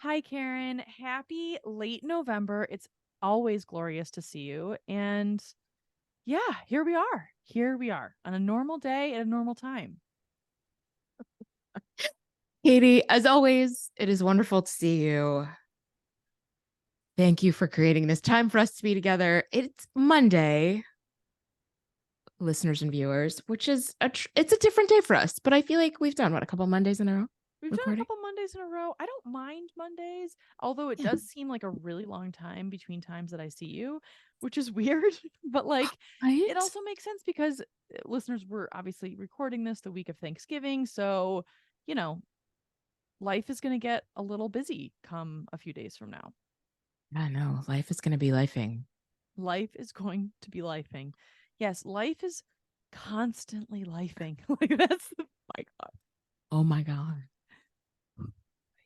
Hi, Karen. Happy late November. It's always glorious to see you. And yeah, here we are. Here we are on a normal day at a normal time. Katie, as always, it is wonderful to see you. Thank you for creating this time for us to be together. It's Monday, listeners and viewers, which is it's a different day for us, but I feel like we've done what, a couple Mondays in a row We've done a recording. couple Mondays in a row. I don't mind Mondays, although it Yeah. does seem like a really long time between times that I see you, which is weird. But like, it Right? also makes sense because listeners were obviously recording this the week of Thanksgiving. So, you know, life is going to get a little busy come a few days from now. I know. Life is going to be lifing. Life is going to be lifing. Yes, life is constantly lifing. Like that's my God. Oh my God.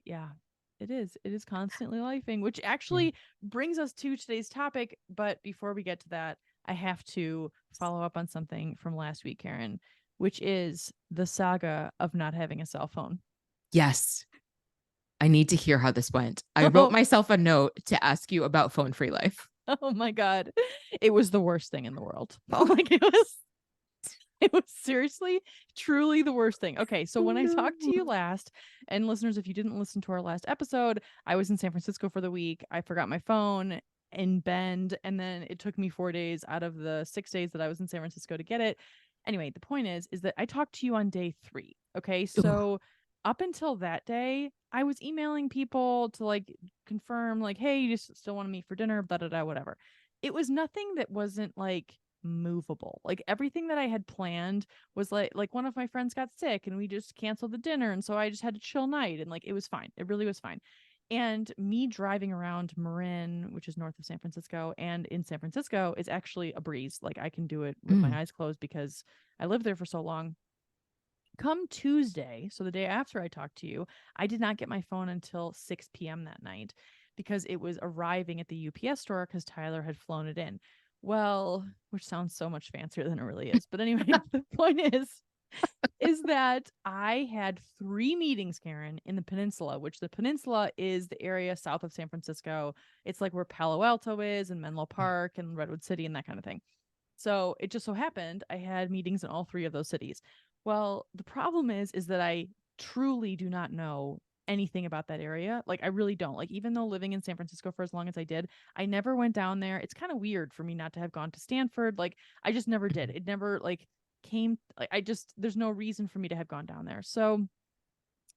Yeah, it is. It is constantly lifing, which Yeah. actually brings us to today's topic. But before we get to that, I have to follow up on something from last week, Karen, which is the saga of not having a cell phone. Yes. I need to hear how this went. I wrote Oh, myself a note to ask you about phone free life. oh my God. It was the worst thing in the world. Oh, Like it was seriously, truly the worst thing. Okay, so oh when I talked to you no. last, and listeners, if you didn't listen to our last episode, I was in San Francisco for the week. I forgot my phone in Bend, and then it took me 4 days out of the 6 days that I was in San Francisco to get it. Anyway, the point is that I talked to you on day 3. Okay, Ooh. so up until that day, I was emailing people to like confirm, like, hey, you just still want to meet for dinner, da da da, whatever. It was nothing that wasn't like movable. Like everything that I had planned was like one of my friends got sick and we just canceled the dinner and so I just had a chill night and like it was fine. It really was fine. And me driving around Marin, which is north of San Francisco, and in San Francisco is actually a breeze. Like I can do it with Mm. my eyes closed because I lived there for so long. Come Tuesday, so the day after I talked to you, I did not get my phone until 6 p.m. that night because it was arriving at the UPS store because Tyler had flown it in. Well, which sounds so much fancier than it really is. But anyway, the point is that I had 3 meetings, Karen, in the peninsula, which the peninsula is the area south of San Francisco. It's like where Palo Alto is and Menlo Park and Redwood City and that kind of thing. So it just so happened I had meetings in all 3 of those cities. Well, the problem is that I truly do not know anything about that area. Like I really don't. Like even though living in San Francisco for as long as I did, I never went down there. It's kind of weird for me not to have gone to Stanford. Like I just never did. It never like came like I just there's no reason for me to have gone down there. So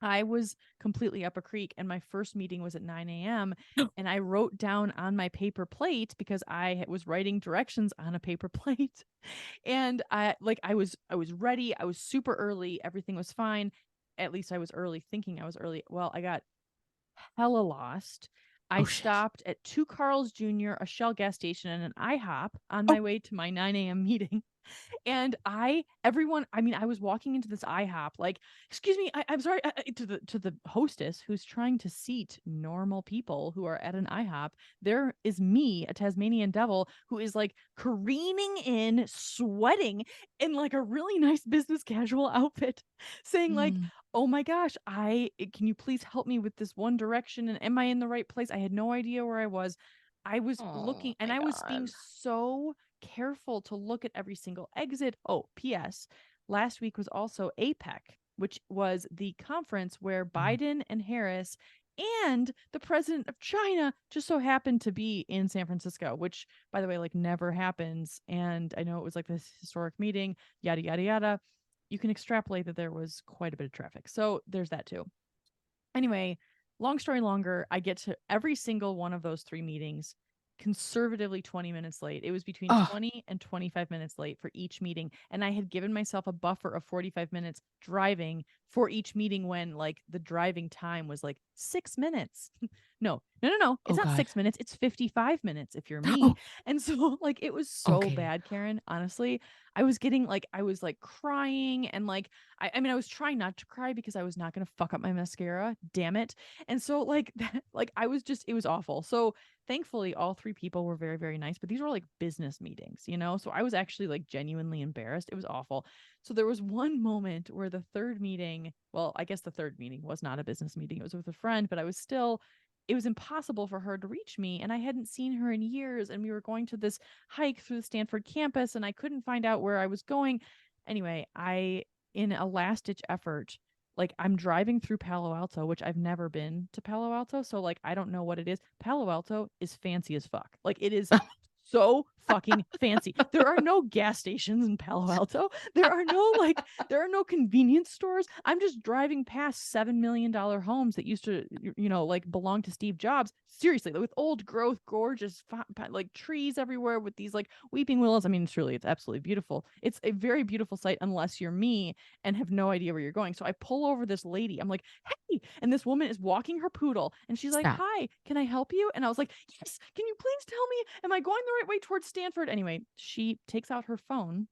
I was completely up a creek, and my first meeting was at 9 a.m. And I wrote down on my paper plate because I was writing directions on a paper plate. And I was ready. I was super early. Everything was fine. At least I was early, thinking I was early. Well, I got hella lost. I Oh shit. stopped at two Carl's Jr., a Shell gas station, and an IHOP on Oh, my way to my 9 a.m. meeting. And I mean, I was walking into this IHOP, like, excuse me, I'm sorry, to the hostess who's trying to seat normal people who are at an IHOP. There is me, a Tasmanian devil, who is like careening in, sweating in like a really nice business casual outfit, saying like, mm. "Oh my gosh, can you please help me with this one direction? And am I in the right place?" I had no idea where I was. I was Oh looking, and my I was being God. so careful to look at every single exit. Oh, P.S. Last week was also APEC, which was the conference where Mm. Biden and Harris and the president of China just so happened to be in San Francisco, which, by the way, like never happens. And I know it was like this historic meeting, yada, yada, yada. You can extrapolate that there was quite a bit of traffic. So there's that too. Anyway, long story longer, I get to every single one of those 3 meetings conservatively 20 minutes late. It was between Oh, 20 and 25 minutes late for each meeting. And I had given myself a buffer of 45 minutes driving for each meeting when like the driving time was like 6 minutes. No, no, no, no. It's oh not God. 6 minutes. It's 55 minutes if you're me. Oh, And so like it was oh, so Katie. bad, Karen. Honestly, I was like crying and like I mean, I was trying not to cry because I was not going to fuck up my mascara. Damn it. And so, like, that, like, I was just, it was awful. So, thankfully, all 3 people were very, very nice, but these were like business meetings, you know? So, I was actually like genuinely embarrassed. It was awful. So, there was one moment where the third meeting, well, I guess the third meeting was not a business meeting, it was with a friend, but I was still it was impossible for her to reach me. And I hadn't seen her in years. And we were going to this hike through the Stanford campus and I couldn't find out where I was going. Anyway, in a last ditch effort, like I'm driving through Palo Alto, which I've never been to Palo Alto. So like I don't know what it is. Palo Alto is fancy as fuck. Like it is so fucking fancy. There are no gas stations in Palo Alto. There are no convenience stores. I'm just driving past $7 million homes that used to, like belong to Steve Jobs. Seriously, with old growth, gorgeous, like trees everywhere with these like weeping willows. I mean, it's absolutely beautiful. It's a very beautiful sight unless you're me and have no idea where you're going. So I pull over this lady. I'm like, hey, and this woman is walking her poodle, and she's like, Stop. hi, can I help you? And I was like, yes. Can you please tell me, am I going the right way towards Stanford? Anyway, she takes out her phone.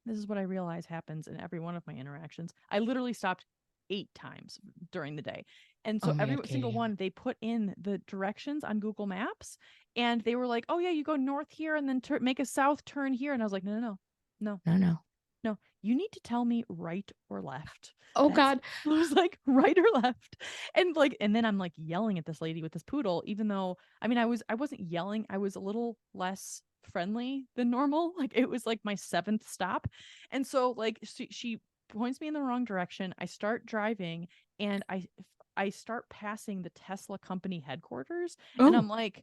This is what I realize happens in every one of my interactions. I literally stopped 8 times during the day. And so Oh my every God, single Katie. one, they put in the directions on Google Maps and they were like, oh, yeah, you go north here and then make a south turn here. And I was like, no, no, no, no, No, no. no, you need to tell me right or left. Oh That's God. I was like right or left. And then I'm like yelling at this lady with this poodle, even though I mean I wasn't yelling, I was a little less friendly than normal. Like it was like my seventh stop. And so like she points me in the wrong direction. I start driving and I start passing the Tesla company headquarters and I'm Oh, like,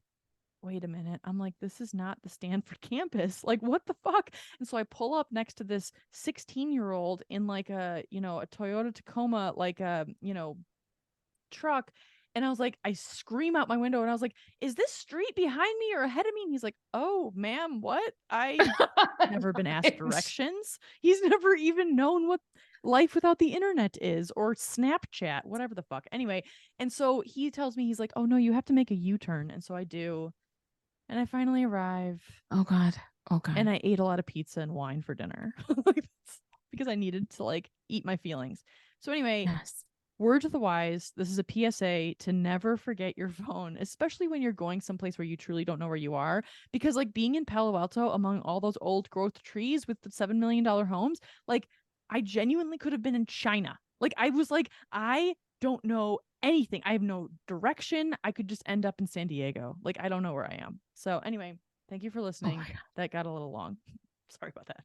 wait a minute. I'm like, this is not the Stanford campus. Like, what the fuck? And so I pull up next to this 16-year-old in like a Toyota Tacoma, like truck. And I was like, I scream out my window and I was like, is this street behind me or ahead of me? And he's like, oh, ma'am, what? I never been asked right. directions. He's never even known what life without the internet is or Snapchat, whatever the fuck. Anyway, and so he tells me, he's like, oh no, you have to make a U-turn. And so I do. And I finally arrive Oh God. Oh God. and I ate a lot of pizza and wine for dinner because I needed to like eat my feelings. So anyway, Yes. word to the wise, this is a PSA to never forget your phone, especially when you're going someplace where you truly don't know where you are. Because like being in Palo Alto among all those old growth trees with the $7 million homes, like I genuinely could have been in China. Like I was like, I don't know anything. I have no direction. I could just end up in San Diego. Like I don't know where I am. So anyway, thank you for Oh my listening. God. That got a little long. Sorry about that.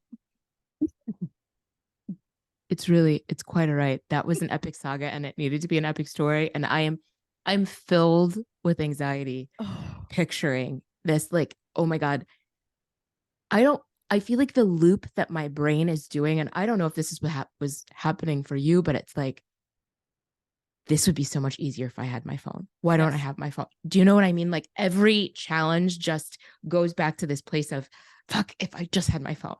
It's quite all right. That was an epic saga and it needed to be an epic story. And I'm filled with anxiety Oh, picturing this. Like, oh my God. I feel like the loop that my brain is doing, and I don't know if this is what was happening for you, but it's like, this would be so much easier if I had my phone. Why don't I yes. have my phone? Do you know what I mean? Like every challenge just goes back to this place of, fuck, if I just had my phone.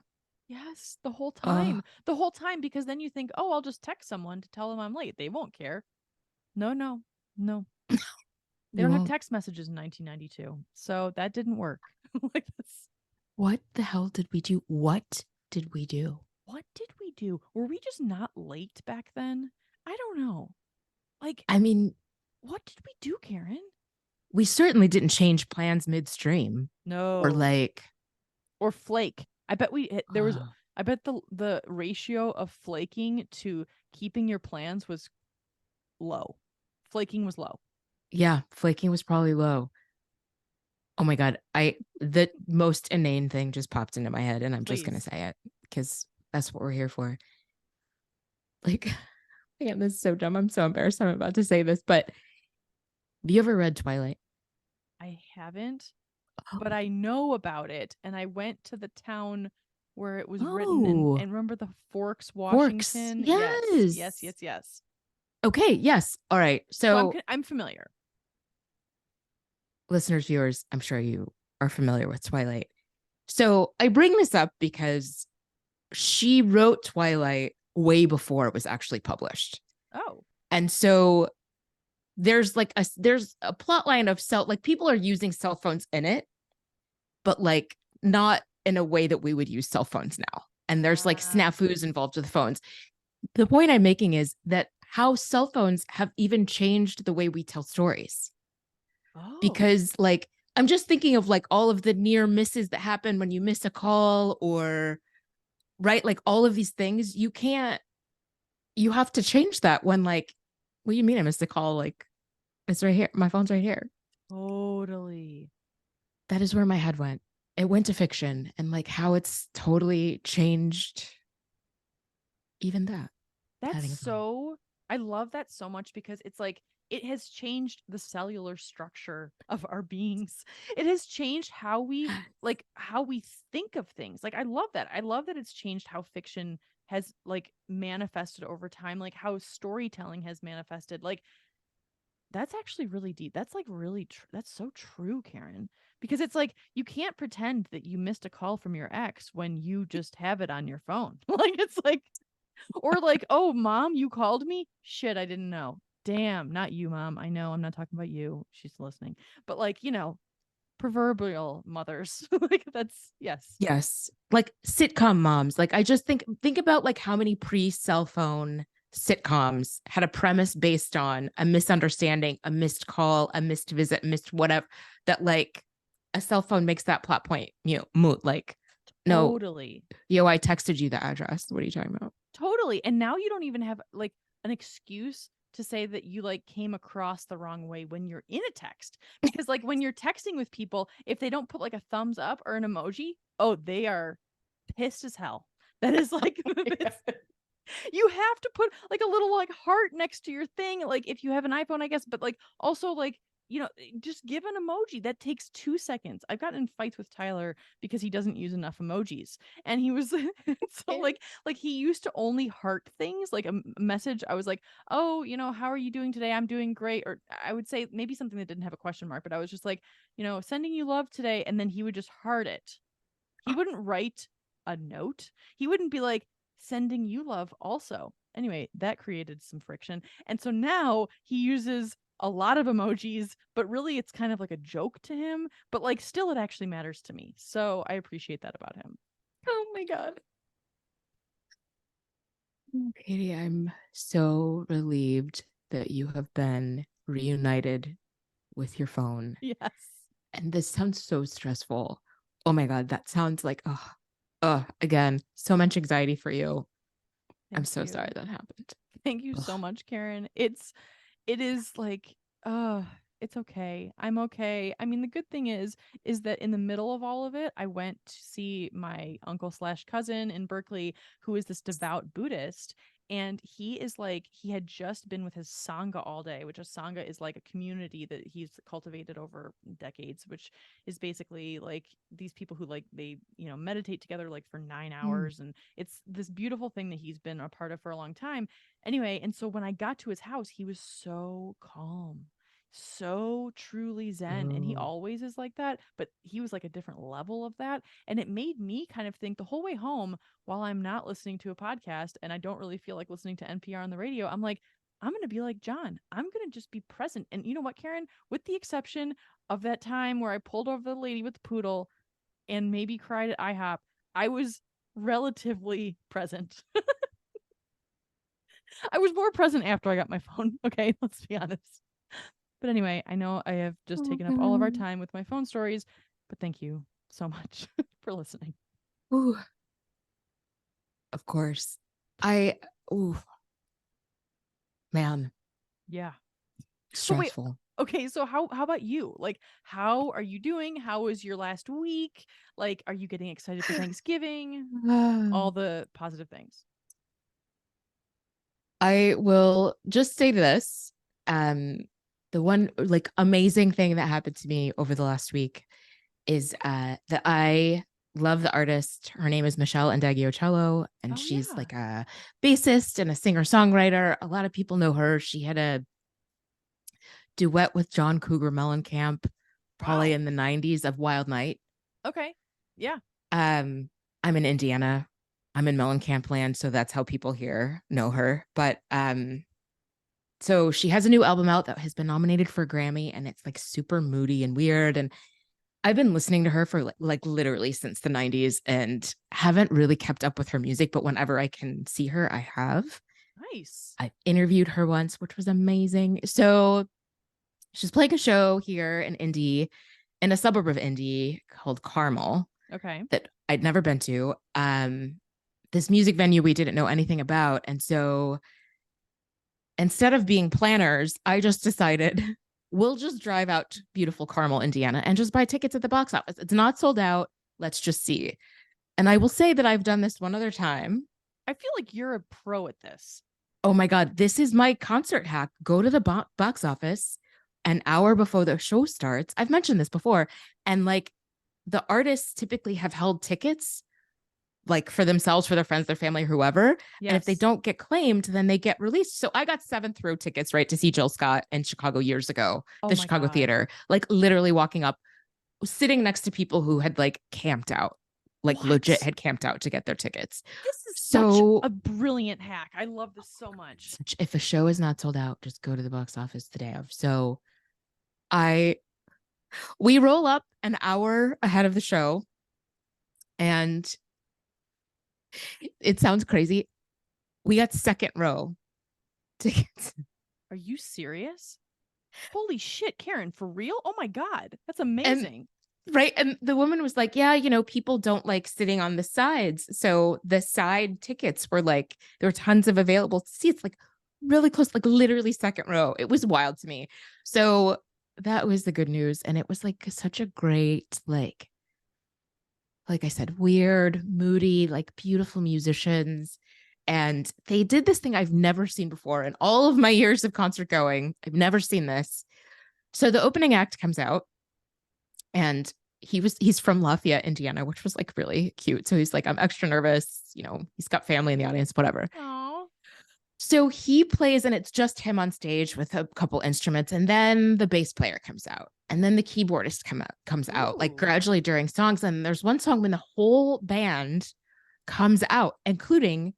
Yes, the whole Oh, time. The whole time because then you think, "Oh, I'll just text someone to tell them I'm late. They won't care." No, no. No. They you don't have won't. text messages in 1992. So that didn't work. Like this. What the hell did we do? What did we do? What did we do? Were we just not late back then? I don't know. Like, I mean, what did we do, Karen? we certainly didn't change plans midstream or No. like, Or flake. I bet there was uh, I bet the ratio of flaking to keeping your plans was low. Flaking was low. yeah, flaking was probably low. Oh my God. The most inane thing just popped into my head and I'm just going to Please. say it because that's what we're here for. Like, again, this is so dumb. I'm so embarrassed. I'm about to say this, but have you ever read Twilight? I haven't, but Oh, I know about it. And I went to the town where it was written oh, and remember the Forks, Forks. Washington? Yes. Yes, Yes. yes, yes. Okay. Yes. All right. So So, I'm familiar. listeners, viewers, I'm sure you are familiar with Twilight. So, I bring this up because she wrote Twilight way before it was actually published. Oh. And so there's a plot line of like people are using cell phones in it, but like not in a way that we would use cell phones now. And there's like Ah. snafus involved with phones. The point I'm making is that how cell phones have even changed the way we tell stories. Oh. Because like I'm just thinking of like all of the near misses that happen when you miss a call or right, like all of these things. You have to change that when like, what do you mean I missed a call? Like it's right here. My phone's right here. Totally. That is where my head went. It went to fiction and like how it's totally changed even that. That's Having a phone. so, I love that so much because it's like it has changed the cellular structure of our beings. It has changed how we think of things. Like I love that. I love that it's changed how fiction has like manifested over time, like how storytelling has manifested. Like that's actually really deep. That's like really that's so true, Karen. Because it's like you can't pretend that you missed a call from your ex when you just have it on your phone. Like it's like, or like, oh, mom, you called me? Shit, I didn't know. Damn, not you, mom. I know I'm not talking about you. She's listening. But like, proverbial mothers. Like that's yes. Yes. Like sitcom moms. Like I just think about like how many pre-cell phone sitcoms had a premise based on a misunderstanding, a missed call, a missed visit, missed whatever that like a cell phone makes that plot point, moot. Like, no, Totally. I texted you the address. What are you talking about? Totally. And now you don't even have like an excuse to say that you like came across the wrong way when you're in a text. Because like when you're texting with people, if they don't put like a thumbs up or an emoji, oh, they are pissed as hell. That is like it's you have to put like a little like heart next to your thing, like if you have an iPhone, I guess, but like also like just give an emoji that takes 2 seconds. I've gotten in fights with Tyler because he doesn't use enough emojis, and he was so like he used to only heart things like a message. I was like, oh, how are you doing today? I'm doing great. Or I would say maybe something that didn't have a question mark, but I was just like, sending you love today, and then he would just heart it. He wouldn't write a note. He wouldn't be like, sending you love also. Anyway, that created some friction. And so now he uses a lot of emojis, but really it's kind of like a joke to him. But like still it actually matters to me. So I appreciate that about him. Oh my God. Katie, I'm so relieved that you have been reunited with your phone. Yes. And this sounds so stressful. Oh my God, that sounds like, again, so much anxiety for you. I'm Thank so sorry you. that happened. Thank you Ugh. so much, Karen. It is like, it's okay. I'm okay. I mean, the good thing is that in the middle of all of it, I went to see my uncle slash cousin in Berkeley, who is this devout Buddhist. And he is like, he had just been with his Sangha all day, which a Sangha is like a community that he's cultivated over decades, which is basically like these people who like, they, meditate together like for 9 hours. And it's this beautiful thing that he's been a part of for a long time. Anyway, and so when I got to his house, he was so calm, so truly zen. And he Oh. always is like that, but he was like a different level of that. And it made me kind of think the whole way home while I'm not listening to a podcast and I don't really feel like listening to NPR on the radio. I'm like, I'm going to be like John. I'm going to just be present. And you know what, Karen? With the exception of that time where I pulled over the lady with the poodle and maybe cried at IHOP, I was relatively present. I was more present after I got my phone. Okay, let's be honest. But anyway, I know I have just taken up all of our Okay. time with my phone stories, but thank you so much for listening. Ooh, of course. I, ooh, man, Yeah. So wait, stressful. okay, so how about you? Like how are you doing? How was your last week? Like are you getting excited for Thanksgiving? All the positive things. I will just say this. Um, the one like amazing thing that happened to me over the last week is that I love the artist. Her name is Michelle Andagiocello, and Oh she's yeah. like a bassist and a singer-songwriter. A lot of people know her. She had a duet with John Cougar Mellencamp, probably Wow. in the 90s of Wild Night. Okay. Yeah. Um, I'm in Indiana. I'm in Mellencamp land, so that's how people here know her. But so she has a new album out that has been nominated for a Grammy, and it's like super moody and weird. And I've been listening to her for like literally since the 90s and haven't really kept up with her music, but whenever I can see her, I have. Nice. I interviewed her once, which was amazing. So she's playing a show here in Indy, in a suburb of Indy called Carmel Okay. that I'd never been to. This music venue we didn't know anything about. And so instead of being planners, I just decided we'll just drive out to beautiful Carmel, Indiana, and just buy tickets at the box office. It's not sold out. Let's just see. And I will say that I've done this one other time. I feel like you're a pro at this. Oh my God, this is my concert hack. Go to the box office an hour before the show starts. I've mentioned this before. And like the artists typically have held tickets like for themselves, for their friends, their family, whoever. Yes. And if they don't get claimed, then they get released. So I got 7th row tickets, right, to see Jill Scott in Chicago years ago, the Chicago Theater, like literally walking up, sitting next to people who had like camped out, like legit had camped out to get their tickets. This is so such a brilliant hack. I love this so much. If a show is not sold out, just go to the box office the day of. So we roll up an hour ahead of the show, and it sounds crazy. We got 2nd row tickets. Are you serious? Holy shit, Karen, for real? Oh my God, that's amazing. Right. And the woman was like, yeah, people don't like sitting on the sides. So the side tickets were like, there were tons of available seats, like really close, like literally 2nd row. It was wild to me. So that was the good news. And it was like such a great, like I said, weird, moody, like beautiful musicians. And they did this thing I've never seen before in all of my years of concert going. I've never seen this. So the opening act comes out, and he's from Lafayette, Indiana, which was like really cute. So he's like, I'm extra nervous. He's got family in the audience, whatever. Aww. So he plays, and it's just him on stage with a couple instruments. And then the bass player comes out, and then the keyboardist comes out like gradually during songs. And there's one song when the whole band comes out, including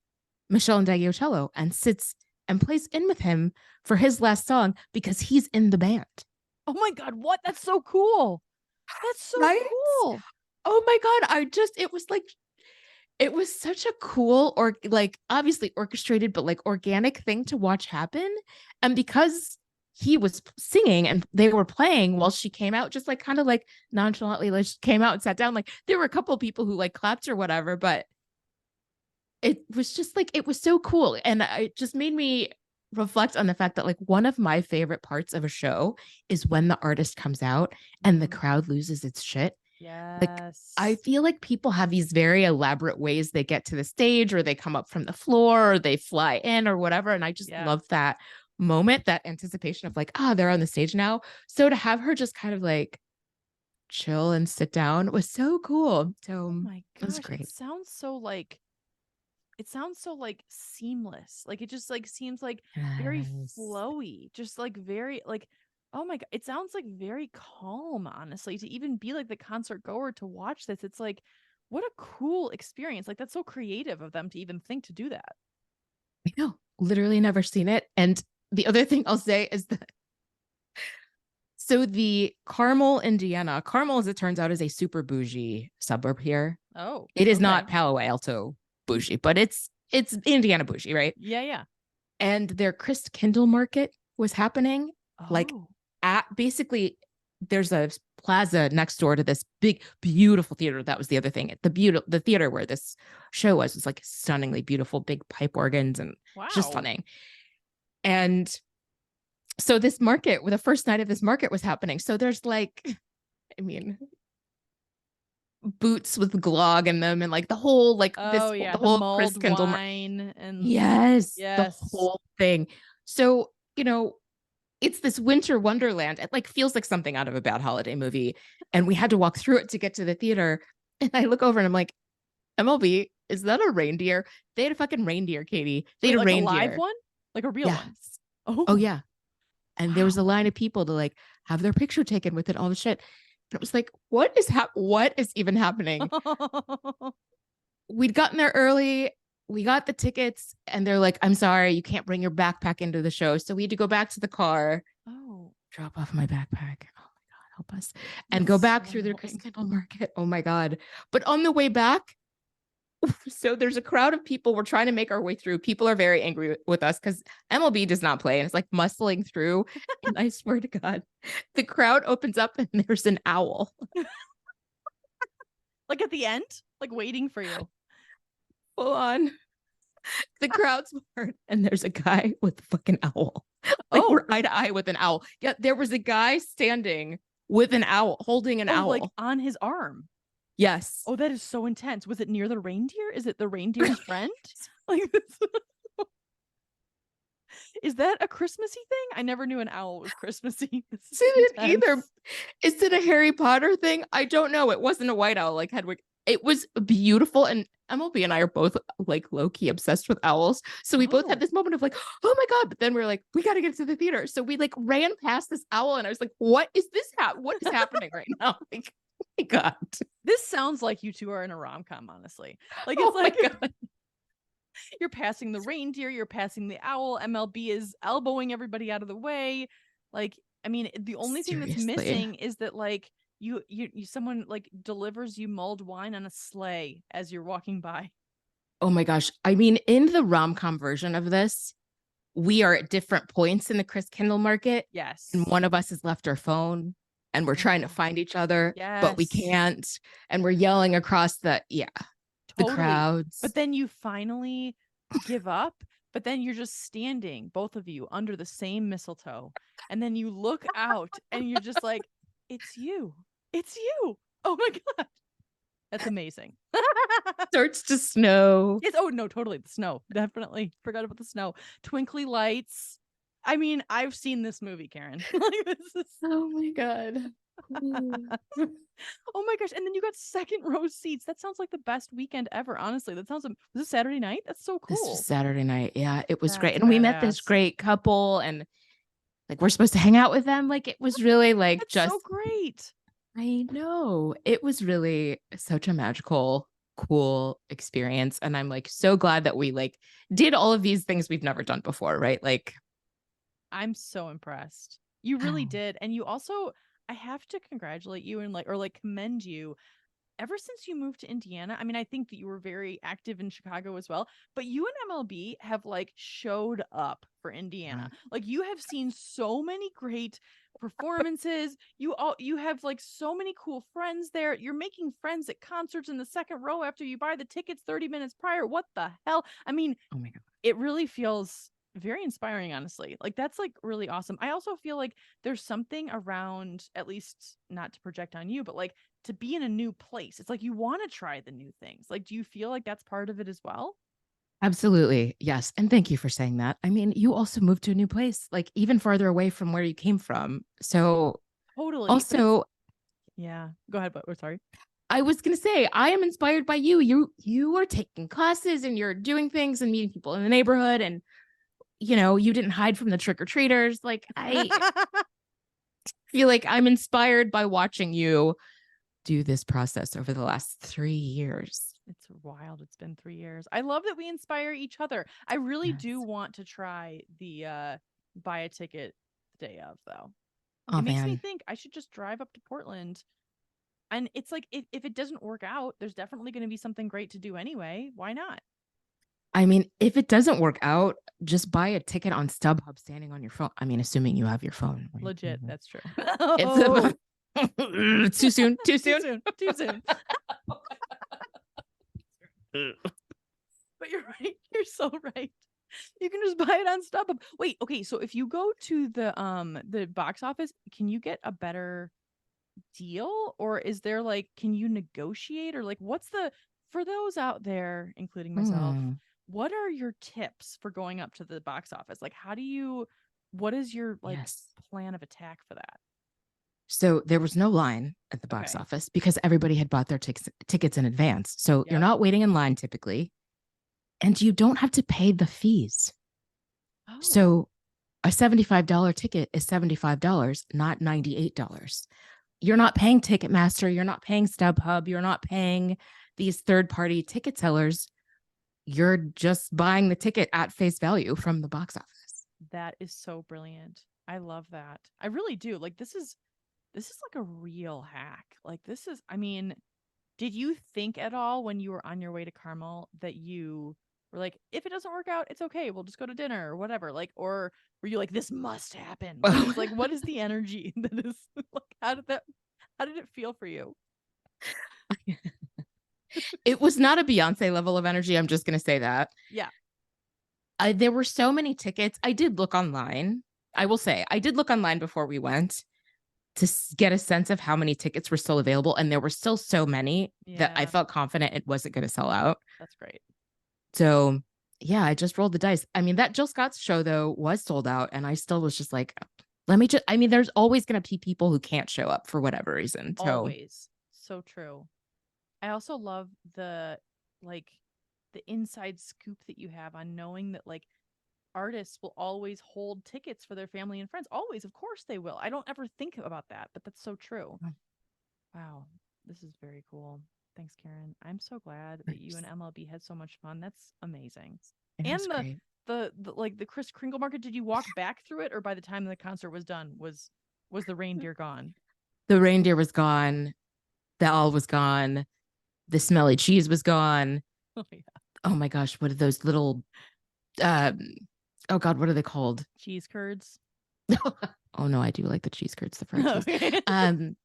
Michelle Ndayotello, and sits and plays in with him for his last song because he's in the band. Oh my God, what? That's so cool. That's so cool. Oh my God. It was such a cool, or like obviously orchestrated, but like organic thing to watch happen. And because he was singing and they were playing while she came out, just like kind of like nonchalantly, like she came out and sat down. Like there were a couple of people who like clapped or whatever, but it was just like, it was so cool. And it just made me reflect on the fact that like one of my favorite parts of a show is when the artist comes out and the crowd loses its shit. Yes. Like I feel like people have these very elaborate ways they get to the stage, or they come up from the floor, or they fly in or whatever. And I just love that moment, that anticipation of like, they're on the stage now. So to have her just kind of like chill and sit down was so cool. So oh my gosh, it was great. It sounds so like seamless. Like it just like seems like very flowy, just like very like, oh my God, it sounds like very calm, honestly, to even be like the concert goer to watch this. It's like, what a cool experience. Like that's so creative of them to even think to do that. I know, literally never seen it. And the other thing I'll say is that so the Carmel, Indiana, Carmel, as it turns out, is a super bougie suburb here. Oh, it is not Palo Alto bougie, but it's Indiana bougie, right? Yeah. And their Christkindl market was happening like at basically there's a plaza next door to this big, beautiful theater. That was the other thing. The theater where this show was like stunningly beautiful, big pipe organs and just stunning. And so this market, the first night of this market was happening. So there's like, I mean, boots with glog in them and like the whole like the whole Christkindl wine and yes, the whole thing. So it's this winter wonderland. It like feels like something out of a bad holiday movie, and we had to walk through it to get to the theater. And I look over and I'm like, MLB, is that a reindeer? They had a fucking reindeer, Katie. They had a reindeer, a live one, like a real one. Oh yeah. And there was a line of people to like have their picture taken with it, all the shit. And it was like, what is even happening? We'd gotten there early. We got the tickets, and they're like, I'm sorry, you can't bring your backpack into the show. So we had to go back to the car, drop off my backpack. Oh my God, help us. And go back through their Christkindl market. Oh my God. But on the way back, so there's a crowd of people. We're trying to make our way through. People are very angry with us because MLB does not play, and it's like muscling through. And I swear to God, the crowd opens up and there's an owl. Like at the end, like waiting for you. Full on. The crowd's part, and there's a guy with a fucking owl. Like Oh, we're eye to eye with an owl. Yeah, there was a guy standing with an owl, holding an oh, owl. like on his arm. Yes. Oh, that is so intense. Was it near the reindeer? Is it the reindeer's friend? Like this. Is that a Christmassy thing? I never knew an owl was Christmassy. This is Is it intense. either? Is it a Harry Potter thing? I don't know. It wasn't a white owl like Hedwig. It was beautiful. And MLB and I are both like low key obsessed with owls. So we both had Oh. this moment of like, oh my God. But then we are like, we got to get to the theater. So we like ran past this owl and I was like, what is this? What is happening right now? Like, oh my God. This sounds like you two are in a rom-com, honestly. Like it's Oh my like God. you're passing the reindeer, you're passing the owl, MLB is elbowing everybody out of the way. Like, I mean, the only thing that's Seriously. missing is that like you someone like delivers you mulled wine on a sleigh as you're walking by. Oh my gosh. I mean, in the rom-com version of this, we are at different points in the Chris Kindle market. Yes. And one of us has left our phone and we're trying to Oh, find each other, but we yes. can't. And we're yelling across the Totally. crowds. But then you finally give up, but then you're just standing, both of you, under the same mistletoe. And then you look out and you're just like, it's you. It's you. Oh my God. That's amazing. Starts to snow. It's oh no, totally. The snow. Definitely. Forgot about the snow. Twinkly lights. I mean, I've seen this movie, Karen. Like this is Oh my God. oh my gosh. And then you got second row seats. That sounds like the best weekend ever, honestly. That sounds was this Saturday night? That's so This cool. was Saturday night. Yeah, it was great. That's And we met this badass. great couple and like we're supposed to hang out with them. Like it was really like That's just so great. I know. It was really such a magical, cool experience. And I'm like so glad that we like did all of these things we've never done before, right? Like I'm so impressed. You really oh, did. And you also, I have to congratulate you and like, or like commend you. Ever since you moved to Indiana, I mean, I think that you were very active in Chicago as well, but you and MLB have like showed up for Indiana. Like you have seen so many great performances. You have like so many cool friends there. You're making friends at concerts in the second row after you buy the tickets 30 minutes prior. What the hell? I mean, oh my God. it really feels very inspiring, honestly. Like that's like really awesome. I also feel like there's something around, at least not to project on you, but like to be in a new place. It's like you want to try the new things. Like do you feel like that's part of it as well? Absolutely. Yes. And thank you for saying that. I mean, you also moved to a new place, like even farther away from where you came from. So Totally. also Yeah. Go ahead, but we're sorry. I was gonna say I am inspired by you. You are taking classes and you're doing things and meeting people in the neighborhood and you didn't hide from the trick-or-treaters. Like I feel like I'm inspired by watching you do this process over the last 3 years. It's wild. It's been 3 years. I love that we inspire each other. I really do Yes. want to try the buy a ticket the day of, though. Oh It makes me man. think I should just drive up to Portland. And it's like if it doesn't work out, there's definitely going to be something great to do anyway. Why not? I mean, if it doesn't work out, just buy a ticket on StubHub standing on your phone. I mean, assuming you have your phone. Right? Legit, that's true. It's too soon. Too Too soon. soon. Too soon. But you're right. You're so right. You can just buy it on StubHub. Wait, okay, so if you go to the box office, can you get a better deal, or is there like can you negotiate, or like what's the for those out there, including myself, Hmm. what are your tips for going up to the box office? Like what is your like Yes. plan of attack for that? So there was no line at the box Okay. office because everybody had bought their tickets in advance. So you're Yep. not waiting in line typically, and you don't have to pay the fees. Oh, So a $75 ticket is $75, not $98. You're not paying Ticketmaster, you're not paying StubHub, you're not paying these third-party ticket sellers. You're just buying the ticket at face value from the box office. that is so brilliant. I love that. I really do. Like this is like a real hack. Like this is, I mean, did you think at all when you were on your way to Carmel that you were like, if it doesn't work out, it's okay. We'll just go to dinner or whatever. Like, or were you like, this must happen? Like, it's like, what is the energy that is like, how did it feel for you? It was not a Beyonce level of energy. I'm just going to say that. Yeah. There were so many tickets. I did look online. I will say, I did look online before we went to get a sense of how many tickets were still available. And there were still so many that I Yeah, felt confident it wasn't going to sell out. that's great. So, yeah, I just rolled the dice. I mean, that Jill Scott's show, though, was sold out. And I still was just like, let me just, I mean, there's always going to be people who can't show up for whatever reason. So, Always. So true. I also love like the inside scoop that you have on knowing that like artists will always hold tickets for their family and friends. Always, of course they will. I don't ever think about that, but that's so true. Wow, this is very cool. Thanks, Karen. I'm so glad that you and MLB had so much fun. That's amazing. it And was the great. the like the Chris Kringle market, did you walk back through it or by the time the concert was done was the reindeer gone? The reindeer was gone. The owl was gone. The smelly cheese was gone. Oh yeah. Oh my gosh, what are those little um oh god, what are they called? Cheese curds. Oh no, I do like the cheese curds, the fried cheese. Okay. Um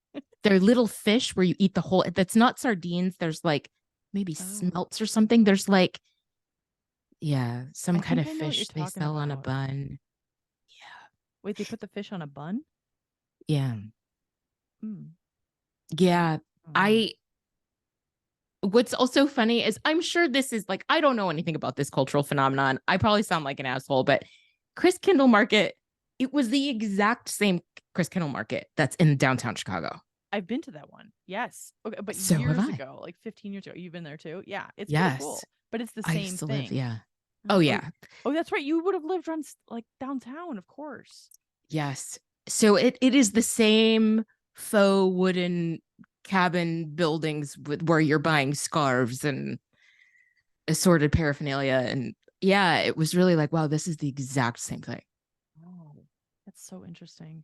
they're little fish where you eat the whole, that's not sardines. There's like maybe Oh, smelts or something. There's like, yeah, some I kind think of I know what you're fish they talking sell on a about. bun. Wait, they put the fish on a bun? Yeah. Hmm. Yeah. Oh man. I What's also funny is I'm sure this is like, I don't know anything about this cultural phenomenon. I probably sound like an asshole, but Chris Kindle Market, it was the exact same Chris Kindle Market that's in downtown Chicago. I've been to that one. Yes. Okay, but So have years I. ago, like 15 years ago. You've been there too? Yeah, it's very Yes. cool. But it's the I same used to live. thing. Yeah. Oh, Oh, yeah. oh, that's right. You would have lived on like downtown, of course. Yes. So it is the same faux wooden cabin buildings where you're buying scarves and assorted paraphernalia. And yeah, it was really like, wow, this is the exact same thing. Oh, that's so interesting.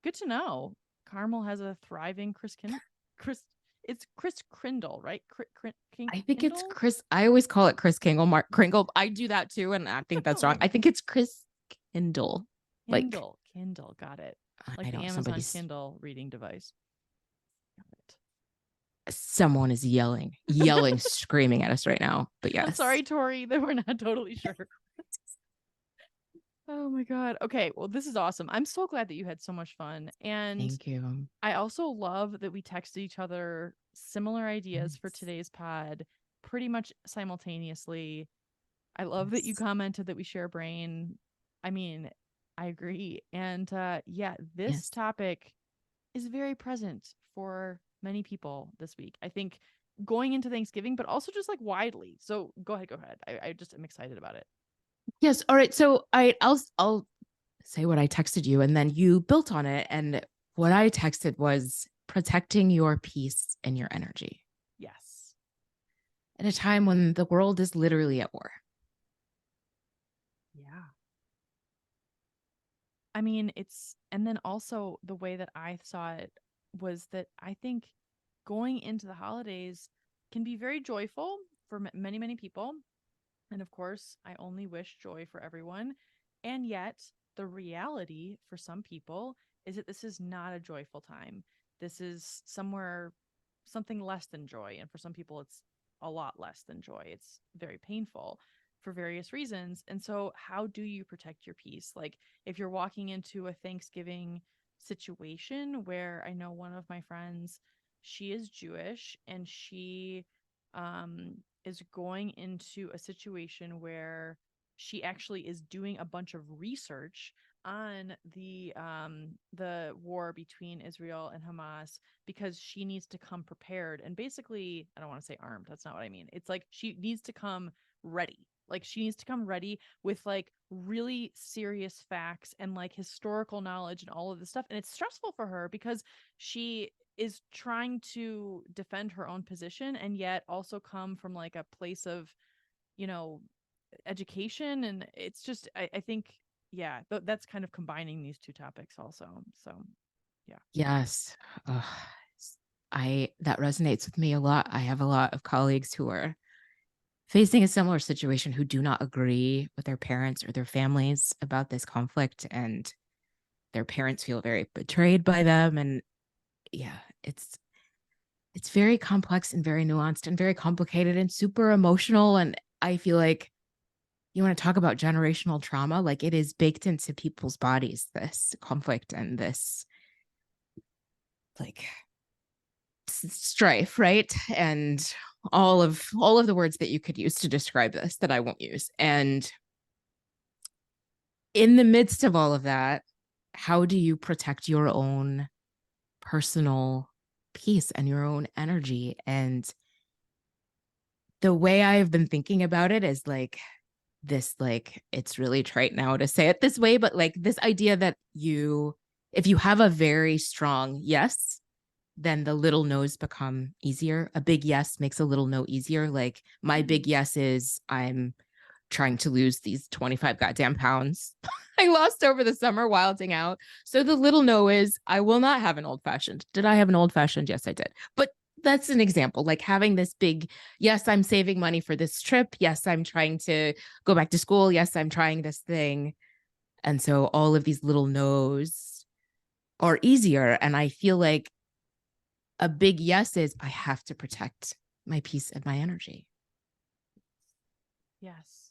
Good to know. Carmel has a thriving Chris. It's Chris Krindle, right? I think it's Kindle. Chris. I always call it Chris Kingle. Mark Kringle. I do that too, and I think that's wrong. I think it's Chris Kindle. Like, Kindle. Got it. Like I the don't. Amazon Kindle reading device. Got Someone is yelling, screaming at us right now. But it. yes, Sorry, Tori, that we're not totally sure. Oh my God. Okay. Well, this is awesome. I'm so glad that you had so much fun. And thank you. I also love that we texted each other similar ideas for Yes, today's pod pretty much simultaneously. I love that you yes, commented that we share a brain. I mean, I agree. And yeah, this yes. topic is very present for many people this week. I think going into Thanksgiving, but also just like widely. So go ahead, go ahead. I just am excited about it. Yes. All right. So I'll say what I texted you, and then you built on it. And what I texted was protecting your peace and your energy Yes. at a time when the world is literally at war. Yeah. I mean, and then also the way that I saw it was that I think going into the holidays can be very joyful for many, many people. And of course, I only wish joy for everyone. And yet, the reality for some people is that this is not a joyful time. This is something less than joy. And for some people, it's a lot less than joy. It's very painful for various reasons. And so, how do you protect your peace? Like, if you're walking into a Thanksgiving situation where I know one of my friends, she is Jewish and she is going into a situation where she actually is doing a bunch of research on the war between Israel and Hamas because she needs to come prepared and basically I don't want to say armed, that's not what I mean. It's like she needs to come ready. Like she needs to come ready with like really serious facts and like historical knowledge and all of this stuff. And it's stressful for her because she is trying to defend her own position and yet also come from like a place of, you know, education. And it's just, I think, yeah, that's kind of combining these two topics also. So, yeah. Yes. Ugh. I that resonates with me a lot. I have a lot of colleagues who are facing a similar situation who do not agree with their parents or their families about this conflict, and their parents feel very betrayed by them. And yeah, it's very complex and very nuanced and very complicated and super emotional. And I feel like you want to talk about generational trauma? Like, it is baked into people's bodies, this conflict and this like strife, right? And all of the words that you could use to describe this that I won't use. And in the midst of all of that, how do you protect your own personal peace and your own energy? And the way I have been thinking about it is like this, like, it's really trite now to say it this way, but like this idea that if you have a very strong yes, then the little no's become easier. A big yes makes a little no easier. Like, my big yes is I'm trying to lose these 25 goddamn pounds I lost over the summer wilding out. So the little no is I will not have an old fashioned. Did I have an old fashioned? Yes, I did. But that's an example, like having this big, yes, I'm saving money for this trip. Yes, I'm trying to go back to school. Yes, I'm trying this thing. And so all of these little no's are easier. And I feel like a big yes is I have to protect my peace and my energy. Yes.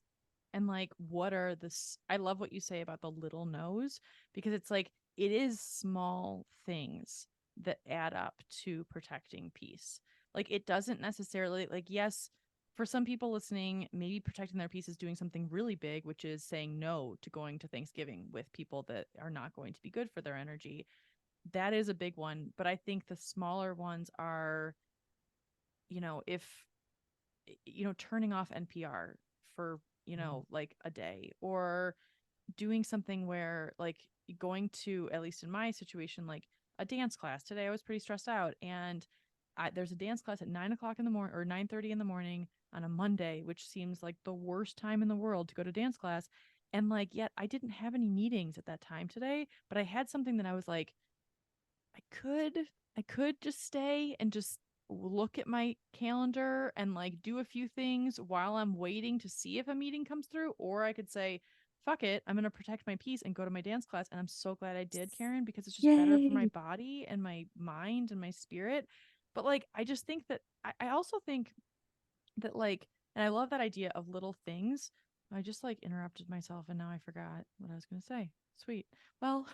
And like, what are this? I love what you say about the little no's, because it's like, it is small things that add up to protecting peace. Like, it doesn't necessarily, like, yes, for some people listening, maybe protecting their peace is doing something really big, which is saying no to going to Thanksgiving with people that are not going to be good for their energy. That is a big one. But I think the smaller ones are, if turning off NPR for, like a day, or doing something where, like, going to, at least in my situation, like a dance class. Today I was pretty stressed out, and there's a dance class at 9 o'clock in the morning, or 9:30 in the morning on a Monday, which seems like the worst time in the world to go to dance class. And like, yet I didn't have any meetings at that time today, but I had something that I was like, I could I could just stay and just look at my calendar and like do a few things while I'm waiting to see if a meeting comes through, or I could say, fuck it, I'm going to protect my peace and go to my dance class. And I'm so glad I did, Karen, because it's just better for my Yay. body and my mind and my spirit. But like, I just think that I also think that, like, and I love that idea of little things. I just like interrupted myself and now I forgot what I was going to say. Sweet. Well,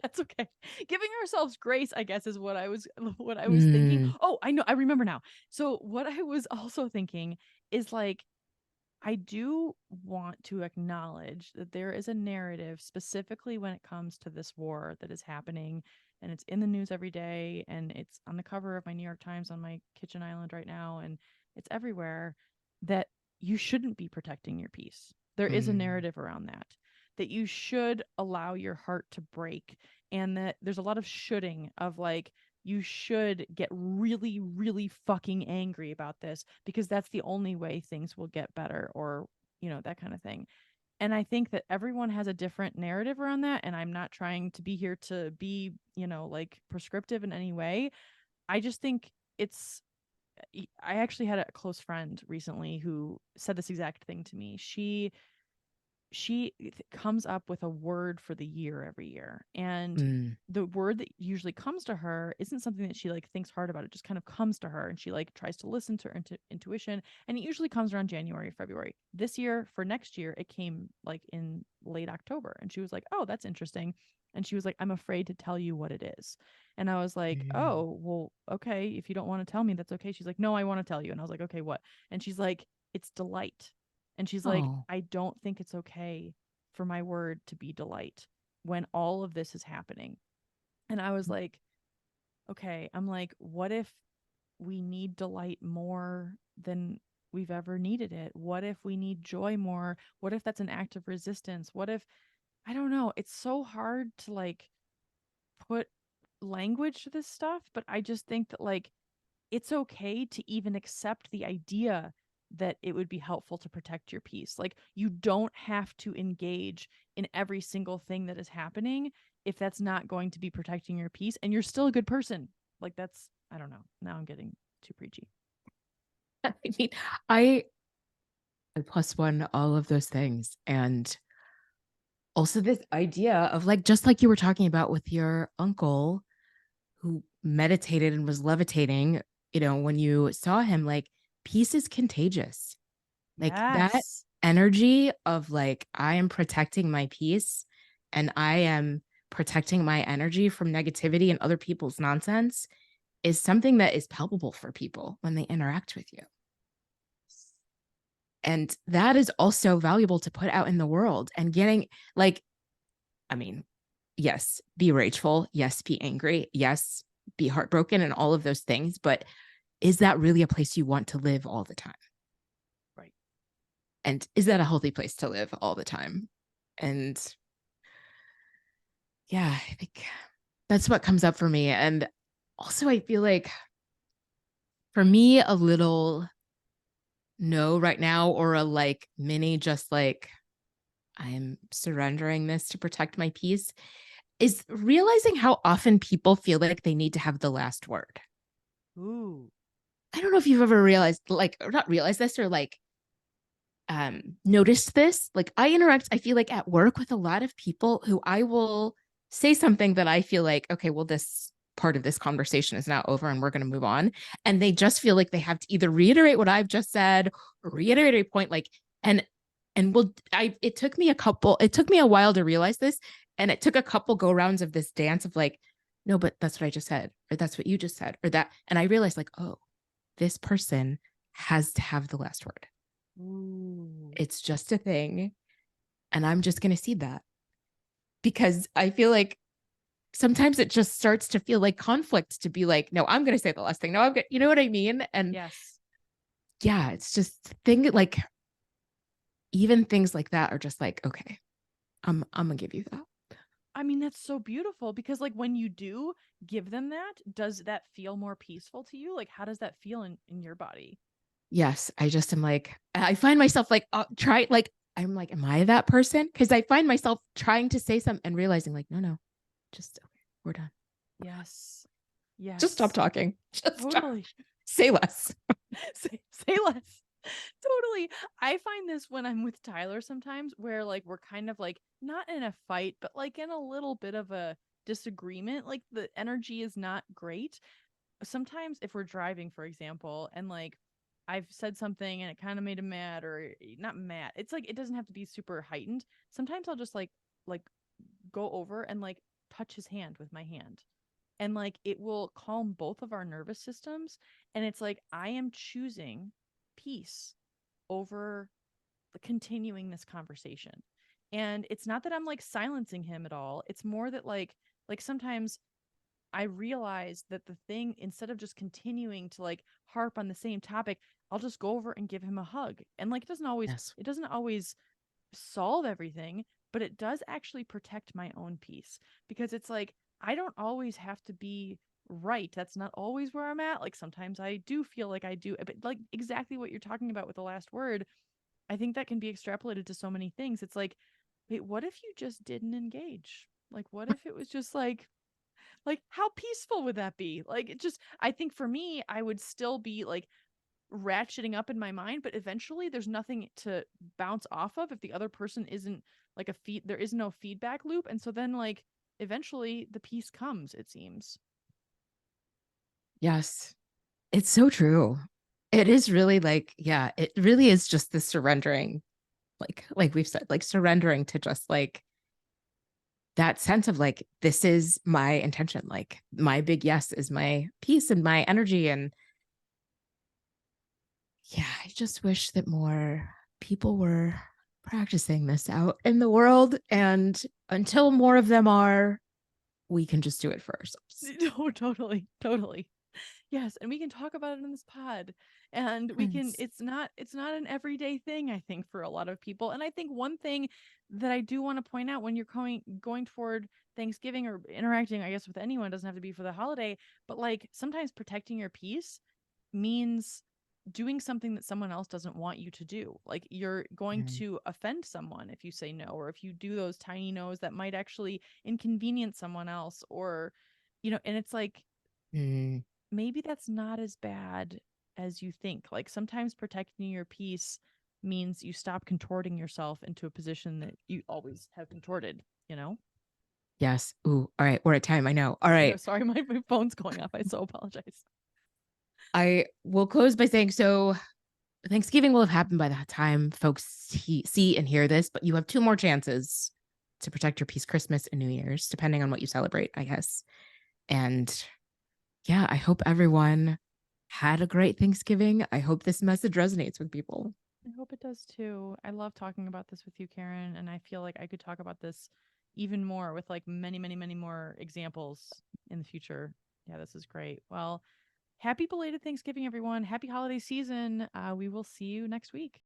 that's okay. Giving ourselves grace, I guess, is what I was thinking. Mm, Oh, I know, I remember now. So what I was also thinking is like, I do want to acknowledge that there is a narrative, specifically when it comes to this war that is happening, and it's in the news every day, and it's on the cover of my New York Times on my kitchen island right now, and it's everywhere, that you shouldn't be protecting your peace. There is a mm, narrative around that you should allow your heart to break, and that there's a lot of shoulding of like, you should get really, really fucking angry about this because that's the only way things will get better, or, that kind of thing. And I think that everyone has a different narrative around that. And I'm not trying to be here to be, like prescriptive in any way. I just think it's, I actually had a close friend recently who said this exact thing to me. She comes up with a word for the year every year, and mm. the word that usually comes to her isn't something that she like thinks hard about. It just kind of comes to her, and she like tries to listen to her intuition, and it usually comes around January, February. This year, for next year, it came like in late October, and she was like, oh, that's interesting. And she was like, I'm afraid to tell you what it is. And I was like, Mm. oh, well, okay, if you don't want to tell me, that's okay. She's like, no, I want to tell you. And I was like, okay, what? And she's like, it's delight. And she's like, Oh. I don't think it's okay for my word to be delight when all of this is happening. And I was like, okay, I'm like, what if we need delight more than we've ever needed it? What if we need joy more? What if that's an act of resistance? What if, I don't know, it's so hard to like put language to this stuff, but I just think that like, it's okay to even accept the idea that it would be helpful to protect your peace. Like, you don't have to engage in every single thing that is happening if that's not going to be protecting your peace, and you're still a good person. Like, that's, I don't know. Now I'm getting too preachy. I mean, I plus one all of those things. And also this idea of like, just like you were talking about with your uncle who meditated and was levitating, when you saw him, like, peace is contagious. Like that Yes. energy of like, I am protecting my peace and I am protecting my energy from negativity and other people's nonsense is something that is palpable for people when they interact with you. And that is also valuable to put out in the world and getting like, I mean, yes, be rageful. Yes, be angry. Yes, be heartbroken and all of those things. But is that really a place you want to live all the time? Right. And is that a healthy place to live all the time? And yeah, I think that's what comes up for me. And also, I feel like for me, a little no right now, or a like mini, just like I'm surrendering this to protect my peace, is realizing how often people feel like they need to have the last word. Ooh. I don't know if you've ever realized, like, or not realized this, or like noticed this. Like, I interact, I feel like at work with a lot of people who I will say something that I feel like, okay, well, this part of this conversation is now over and we're going to move on. And they just feel like they have to either reiterate what I've just said or reiterate a point, like, and well, it took me a while to realize this. And it took a couple go rounds of this dance of like, no, but that's what I just said, or that's what you just said, or that. And I realized, like, oh, this person has to have the last word. Ooh. It's just a thing. And I'm just going to see that because I feel like sometimes it just starts to feel like conflict to be like, no, I'm going to say the last thing. No, I'm going to, you know what I mean? And Yes. yeah, it's just thing like even things like that are just like, okay, I'm going to give you that. I mean, that's so beautiful because, like, when you do give them that, does that feel more peaceful to you? Like, how does that feel in your body? Yes, I just am like, I find myself like, try, like, I'm like, am I that person? Because I find myself trying to say something and realizing, like, no, no, just, okay, we're done. Yes. Just stop Yes. talking. Just stop. Totally. Say less. Say less. Totally. I find this when I'm with Tyler sometimes where like we're kind of like not in a fight, but like in a little bit of a disagreement. Like the energy is not great. Sometimes if we're driving, for example, and like I've said something and it kind of made him mad or not mad. It's like it doesn't have to be super heightened. Sometimes I'll just like go over and like touch his hand with my hand. And like it will calm both of our nervous systems. And it's like I am choosing peace over continuing this conversation. And it's not that I'm like silencing him at all. It's more that like sometimes I realize that the thing, instead of just continuing to like harp on the same topic, I'll just go over and give him a hug. And like Yes. it doesn't always solve everything, but it does actually protect my own peace because it's like I don't always have to be right. That's not always where I'm at. Like sometimes I do feel like I do, but like exactly what you're talking about with the last word, I think that can be extrapolated to so many things. It's like, wait, what if you just didn't engage? Like what if it was just like how peaceful would that be? Like it just I think for me I would still be like ratcheting up in my mind, but eventually there's nothing to bounce off of if the other person isn't like a feed there is no feedback loop. And so then like eventually the peace comes, it seems. Yes. It's so true. It is really like, yeah, it really is just the surrendering, like we've said, like surrendering to just like that sense of like, this is my intention. Like my big yes is my peace and my energy. And yeah, I just wish that more people were practicing this out in the world. And until more of them are, we can just do it for ourselves. No, totally, totally. Yes, and we can talk about it in this pod. And we can Yes. it's not an everyday thing, I think, for a lot of people. And I think one thing that I do want to point out when you're going toward Thanksgiving or interacting, I guess, with anyone, doesn't have to be for the holiday, but like sometimes protecting your peace means doing something that someone else doesn't want you to do. Like you're going Mm. to offend someone if you say no, or if you do those tiny no's that might actually inconvenience someone else, or and it's like Mm. maybe that's not as bad as you think. Like sometimes protecting your peace means you stop contorting yourself into a position that you always have contorted. Yes. Ooh. All right. We're at time. I know. All I know, right. sorry, my phone's going off. I so apologize. I will close by saying so Thanksgiving will have happened by the time folks see and hear this, but you have 2 more chances to protect your peace Christmas and New Year's, depending on what you celebrate, I guess. And yeah, I hope everyone had a great Thanksgiving. I hope this message resonates with people. I hope it does too. I love talking about this with you, Karen, and I feel like I could talk about this even more with like many, many, many more examples in the future. Yeah, this is great. Well, happy belated Thanksgiving, everyone. Happy holiday season. We will see you next week.